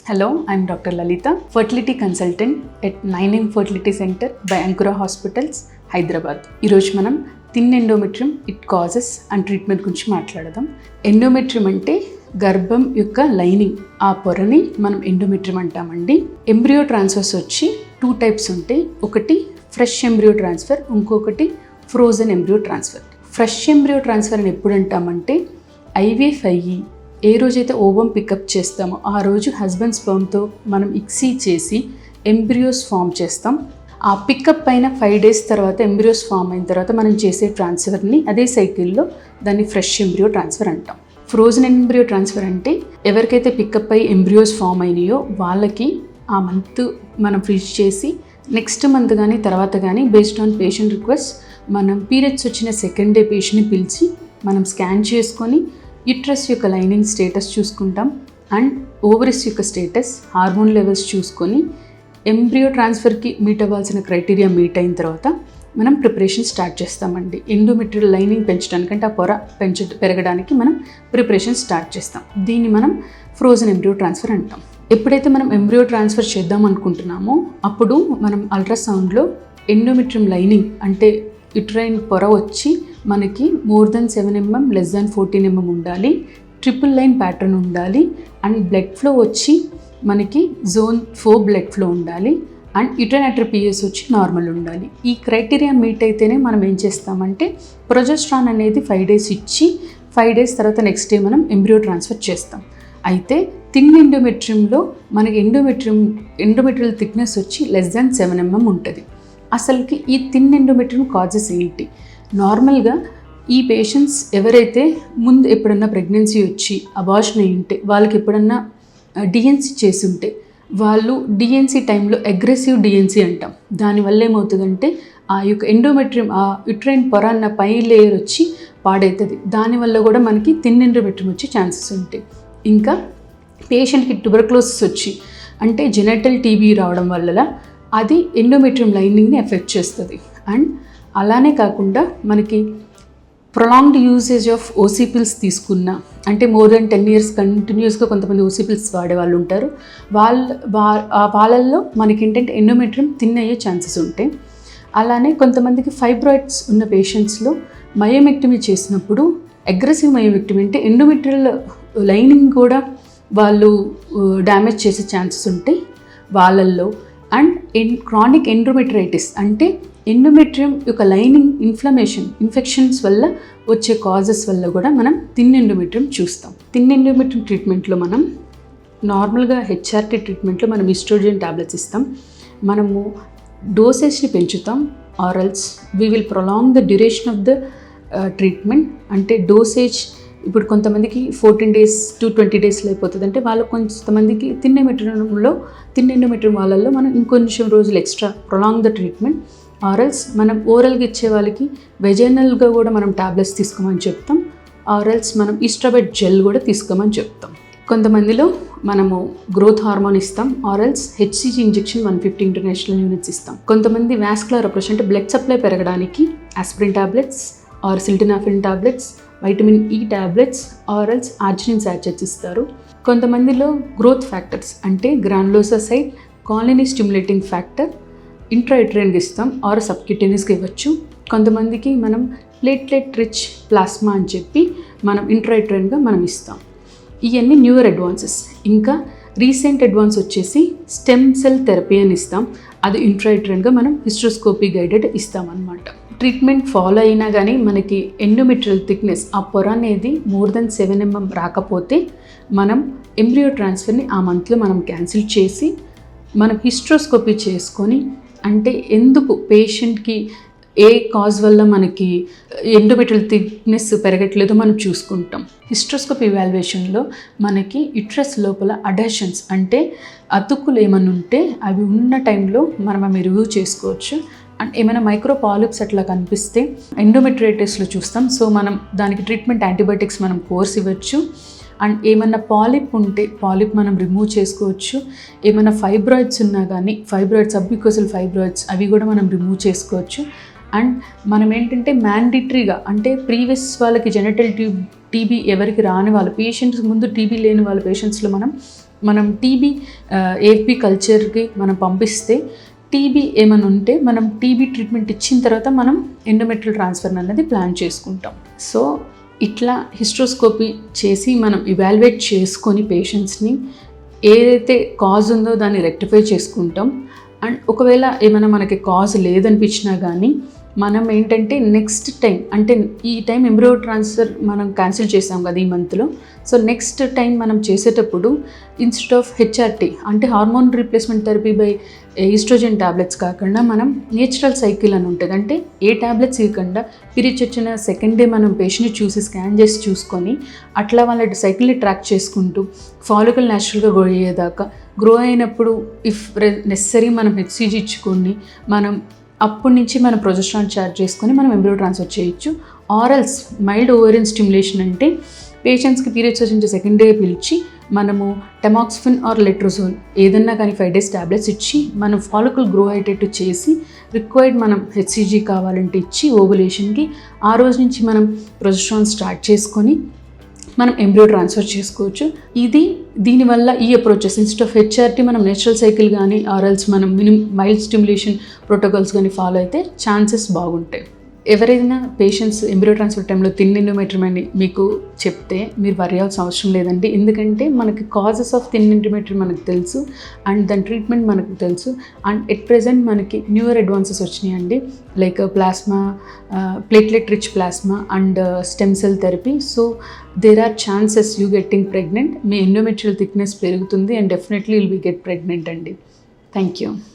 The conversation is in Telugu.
Hello, I'm Dr. Lalita, fertility consultant at 9M Fertility Center by Ankura Hospitals, Hyderabad. ఈరోజు మనం thin endometrium it causes and treatment గురించి మాట్లాడదాం. ఎండోమెట్రియం అంటే గర్భం యొక్క లైనింగ్, ఆ పొరని మనం ఎండోమెట్రియం అంటామండి. ఎంబ్రియో ట్రాన్స్ఫర్స్ వచ్చి 2 టైప్స్ ఉంటాయి. ఒకటి ఫ్రెష్ ఎంబ్రియో ట్రాన్స్ఫర్, ఇంకొకటి frozen embryo transfer. Fresh embryo transfer అని ఎప్పుడు అంటామంటే ఐవీఎఫ్ అయ్యి ఏ రోజైతే ఓవం పికప్ చేస్తామో ఆ రోజు హస్బెండ్ స్పర్మ్తో మనం ఇక్సీ చేసి ఎంబ్రియోస్ ఫామ్ చేస్తాం. ఆ పికప్ పైన 5 days తర్వాత ఎంబ్రియోస్ ఫామ్ అయిన తర్వాత మనం చేసే ట్రాన్స్ఫర్ని అదే సైకిల్లో దాన్ని ఫ్రెష్ ఎంబ్రియో ట్రాన్స్ఫర్ అంటాం. ఫ్రోజన్ ఎంబ్రియో ట్రాన్స్ఫర్ అంటే ఎవరికైతే పికప్ అయ్యి ఎంబ్రియోస్ ఫామ్ అయినాయో వాళ్ళకి ఆ మంత్ మనం ఫ్రీజ్ చేసి నెక్స్ట్ మంత్ కానీ తర్వాత కానీ బేస్డ్ ఆన్ పేషెంట్ రిక్వెస్ట్ మనం పీరియడ్స్ వచ్చిన సెకండ్ డే పేషెంట్ని పిలిచి మనం స్కాన్ చేసుకొని యూట్రస్ యొక్క లైనింగ్ స్టేటస్ చూసుకుంటాం అండ్ ఓవరీస్ యొక్క స్టేటస్, హార్మోన్ లెవెల్స్ చూసుకొని ఎంబ్రియో ట్రాన్స్ఫర్కి మీట్ అవ్వాల్సిన క్రైటీరియా మీట్ అయిన తర్వాత మనం ప్రిపరేషన్ స్టార్ట్ చేస్తామండి. ఎండోమెట్రియల్ లైనింగ్ పెంచడానికి అంటే ఆ పొర పెరగడానికి మనం ప్రిపరేషన్ స్టార్ట్ చేస్తాం. దీన్ని మనం ఫ్రోజన్ ఎంబ్రియో ట్రాన్స్ఫర్ అంటాం. ఎప్పుడైతే మనం ఎంబ్రియో ట్రాన్స్ఫర్ చేద్దాం అనుకుంటున్నామో అప్పుడు మనం అల్ట్రాసౌండ్లో ఎండోమెట్రియం లైనింగ్ అంటే యుట్రైన్ పొర వచ్చి మనకి more than 7 mm less than 14 mm ఉండాలి, ట్రిపుల్ లైన్ ప్యాటర్న్ ఉండాలి అండ్ బ్లడ్ ఫ్లో వచ్చి మనకి జోన్ 4 బ్లడ్ ఫ్లో ఉండాలి అండ్ యుటెనటరీ పిఎస్ వచ్చి నార్మల్ ఉండాలి. ఈ క్రైటీరియా మీట్ అయితేనే మనం ఏం చేస్తామంటే ప్రొజెస్ట్రాన్ అనేది 5 days ఇచ్చి 5 days తర్వాత నెక్స్ట్ డే మనం ఎంబ్రియో ట్రాన్స్ఫర్ చేస్తాం. అయితే థిన్ ఎండోమెట్రియంలో మనకి ఎండోమెట్రియల్ థిక్నెస్ వచ్చి less than 7 mm ఉంటుంది. అసలుకి ఈ థిన్ ఎండోమెట్రియం కాజెస్ ఏంటి? నార్మల్గా ఈ పేషెంట్స్ ఎవరైతే ముందు ఎప్పుడన్నా ప్రెగ్నెన్సీ వచ్చి అబార్షన్ అయి ఉంటే, వాళ్ళకి ఎప్పుడన్నా డిఎన్సీ చేసి ఉంటే, వాళ్ళు డిఎన్సీ టైంలో అగ్రెసివ్ డిఎన్సీ అంటాం. దానివల్ల ఏమవుతుందంటే ఆ యొక్క ఎండోమెట్రియం, ఆ యుట్రైన్ పొర అన్న పై లేయర్ వచ్చి పాడవుతుంది. దానివల్ల కూడా మనకి థిన్ ఎండోమెట్రియం వచ్చే ఛాన్సెస్ ఉంటాయి. ఇంకా పేషెంట్కి ట్యూబర్క్లోసిస్ వచ్చి అంటే జెనటల్ టీబీ రావడం వల్ల అది ఎండోమెట్రియం లైనింగ్ని ఎఫెక్ట్ చేస్తుంది. అండ్ అలానే కాకుండా మనకి prolonged usage of OC pills తీసుకున్న అంటే more than 10 years కంటిన్యూస్గా కొంతమంది ఓసీ పిల్స్ వాడే వాళ్ళు ఉంటారు. వాళ్ళల్లో మనకి ఏంటంటే ఎండోమెట్రియం థిన్ అయ్యే ఛాన్సెస్ ఉంటాయి. అలానే కొంతమందికి ఫైబ్రాయిడ్స్ ఉన్న పేషెంట్స్లో మయోమెక్టమీ చేసినప్పుడు అగ్రెసివ్ మయోమెక్టమీ అంటే ఎండోమెట్రియల్ లైనింగ్ కూడా వాళ్ళు డ్యామేజ్ చేసే ఛాన్సెస్ ఉంటాయి వాళ్ళల్లో. అండ్ క్రానిక్ ఎండోమెట్రైటిస్ అంటే ఎండోమెట్రియం యొక్క లైనింగ్ ఇన్ఫెక్షన్స్ వల్ల వచ్చే కాజెస్ వల్ల కూడా మనం థిన్ ఎండోమెట్రియం చూస్తాం. థిన్ ఎండోమెట్రియం ట్రీట్మెంట్లో మనం నార్మల్గా హెచ్ఆర్టీ ట్రీట్మెంట్లో మనం ఈస్ట్రోజన్ టాబ్లెట్స్ ఇస్తాం. మనము డోసేజ్ని పెంచుతాం orals we will prolong the duration of the treatment. అంటే డోసేజ్ ఇప్పుడు కొంతమందికి 14 days to 20 daysలో అయిపోతుంది. అంటే వాళ్ళకు కొంతమందికి థిన్ ఎండోమెట్రియం వాళ్ళల్లో మనం ఇంకొంచెం రోజులు ఎక్స్ట్రా ప్రొలాంగ్ ద ట్రీట్మెంట్. ఆరల్స్ మనం ఓరల్గా ఇచ్చే వాళ్ళకి వెజైనల్గా కూడా మనం టాబ్లెట్స్ తీసుకోమని చెప్తాం. ఆరల్స్ మనం ఈస్ట్రాబెట్ జెల్ కూడా తీసుకోమని చెప్తాం. కొంతమందిలో మనము గ్రోత్ హార్మోన్ ఇస్తాం. Orals HCG injection 150 international units ఇస్తాం. కొంతమంది వాస్కులర్ అప్రోచ్ అంటే బ్లడ్ సప్లై పెరగడానికి aspirin tablets or sildenafil tablets, vitamin E tablets orals arginine sachets ఇస్తారు. కొంతమందిలో గ్రోత్ ఫ్యాక్టర్స్ అంటే గ్రాన్యులోసైడ్, కాలనీ స్టిమ్యులేటింగ్ ఫ్యాక్టర్ ఇంట్రాయూటరైన్గా ఇస్తాం ఆర్ సబ్క్యూటేనియస్గా ఇవ్వచ్చు. కొంతమందికి మనం ప్లేట్లెట్ రిచ్ ప్లాస్మా అని చెప్పి మనం ఇంట్రాయూటరైన్గా మనం ఇస్తాం. ఇవన్నీ న్యూయర్ అడ్వాన్సెస్. ఇంకా రీసెంట్ అడ్వాన్స్ వచ్చేసి స్టెమ్ సెల్ థెరపీ అని ఇస్తాం. అది ఇంట్రాయూటరైన్గా మనం హిస్ట్రోస్కోపీ గైడెడ్ ఇస్తాం అన్నమాట. ట్రీట్మెంట్ ఫాలో అయినా కానీ మనకి ఎండోమెట్రియల్ థిక్నెస్ ఆ పొర అనేది more than 7 mm రాకపోతే మనం ఎంబ్రియో ట్రాన్స్ఫర్ని ఆ మంత్లో మనం క్యాన్సిల్ చేసి మనం హిస్ట్రోస్కోపీ చేసుకొని అంటే ఎందుకు పేషెంట్కి ఏ కాజ్ వల్ల మనకి ఎండోమెట్రియల్ థిక్నెస్ పెరగట్లేదో మనం చూసుకుంటాం. హిస్ట్రోస్కోపీ ఇవాల్యుయేషన్లో మనకి యుట్రస్ లోపల అడాషన్స్ అంటే అతుక్కులు ఏమైనా ఉంటే అవి ఉన్న టైంలో మనం అవి రివ్యూ చేసుకోవచ్చు. అండ్ ఏమైనా మైక్రో పాలిప్స్ అట్లా కనిపిస్తే ఎండోమెట్రైటిస్లో చూస్తాం. సో మనం దానికి ట్రీట్మెంట్ యాంటీబయాటిక్స్ మనం కోర్స్ ఇవ్వచ్చు. అండ్ ఏమన్నా పాలిప్ ఉంటే పాలిప్ మనం రిమూవ్ చేసుకోవచ్చు. ఏమైనా ఫైబ్రాయిడ్స్ ఉన్నా కానీ సబ్మ్యూకోసల్ ఫైబ్రాయిడ్స్ అవి కూడా మనం రిమూవ్ చేసుకోవచ్చు. అండ్ మనం ఏంటంటే మ్యాండేటరీగా అంటే ప్రీవియస్ వాళ్ళకి జెనటల్ టీబీ ఎవరికి రాని వాళ్ళ పేషెంట్స్ ముందు టీబీ లేని వాళ్ళ పేషెంట్స్లో మనం మనం టీబీ ఏఎఫ్బి కల్చర్కి మనం పంపిస్తే టీబీ ఏమైనా ఉంటే మనం టీబీ ట్రీట్మెంట్ ఇచ్చిన తర్వాత మనం ఎండోమెట్రియల్ ట్రాన్స్ఫర్ అనేది ప్లాన్ చేసుకుంటాం. సో ఇట్లా హిస్ట్రోస్కోపీ చేసి మనం ఇవాల్యుయేట్ చేసుకొని పేషెంట్స్ని ఏదైతే కాజ్ ఉందో దాన్ని రెక్టిఫై చేసుకుంటాం. అండ్ ఒకవేళ ఏమైనా మనకి కాజ్ లేదనిపించినా కానీ మనం ఏంటంటే నెక్స్ట్ టైం, అంటే ఈ టైం ఎంబ్రియో ట్రాన్స్ఫర్ మనం క్యాన్సిల్ చేసాం కదా ఈ మంత్లో, సో నెక్స్ట్ టైం మనం చేసేటప్పుడు ఇన్స్టెడ్ ఆఫ్ హెచ్ఆర్టీ అంటే hormone replacement therapy by estrogen tablets కాకుండా మనం నేచురల్ సైకిల్ అని ఉంటుంది. అంటే ఏ ట్యాబ్లెట్స్ ఇవ్వకుండా పీరియడ్స్ వచ్చిన సెకండ్ డే మనం పేషెంట్ని చూసి స్కాన్ చేసి చూసుకొని అట్లా వాళ్ళ సైకిల్ని ట్రాక్ చేసుకుంటూ ఫాలికల్ న్యాచురల్గా గ్రో అయ్యేదాకా, గ్రో అయినప్పుడు ఇఫ్ నెసరీ మనం హెచ్సిజీ ఇచ్చుకొని మనం అప్పటి నుంచి మనం ప్రొజెస్ట్రాన్ చార్జ్ చేసుకొని మనం ఎంబ్రియో ట్రాన్స్ఫర్ చేయొచ్చు. ఆరల్స్ మైల్డ్ ఓవేరియన్ స్టిమ్యులేషన్ అంటే పేషెంట్స్కి పీరియడ్స్ వచ్చిన సెకండ్ డే పిలిచి మనము టెమాక్స్ఫిన్ ఆర్ లెట్రోజోల్ ఏదన్నా కానీ 5 days ట్యాబ్లెట్స్ ఇచ్చి మనం ఫాలికల్ గ్రో అయ్యేటట్టు చేసి రిక్వైర్డ్ మనం హెచ్సిజీ కావాలంటే ఇచ్చి ఓవులేషన్కి ఆ రోజు నుంచి మనం ప్రొజెస్ట్రాన్ స్టార్ట్ చేసుకొని మనం ఎంబ్రియో ట్రాన్స్ఫర్ చేసుకోవచ్చు. దీనివల్ల ఈ అప్రోచెస్ ఇన్స్టెడ్ ఆఫ్ హెచ్ఆర్టీ మనం నేచురల్ సైకిల్ కానీ ఆర్ఎల్స్ మనం మైల్డ్ స్టిమ్యులేషన్ ప్రోటోకాల్స్ కానీ ఫాలో అయితే ఛాన్సెస్ బాగుంటాయి. ఎవరైనా పేషెంట్స్ ఎంబ్రియో ట్రాన్స్ఫర్ టైంలో థిన్ ఎండోమెట్రియం అని మీకు చెప్తే మీరు వర్యాల్సిన అవసరం లేదండి. ఎందుకంటే మనకి కాజెస్ ఆఫ్ థిన్ ఎండోమెట్రియం మనకు తెలుసు అండ్ దాని ట్రీట్మెంట్ మనకు తెలుసు. అండ్ ఎట్ ప్రెజెంట్ మనకి న్యూయర్ అడ్వాన్సెస్ వచ్చినాయండి, like plasma, platelet rich plasma and stem cell therapy. So there are chances you getting pregnant. మీ ఎండోమెట్రియల్ థిక్నెస్ పెరుగుతుంది and definitely will be get pregnant అండి. Thank you.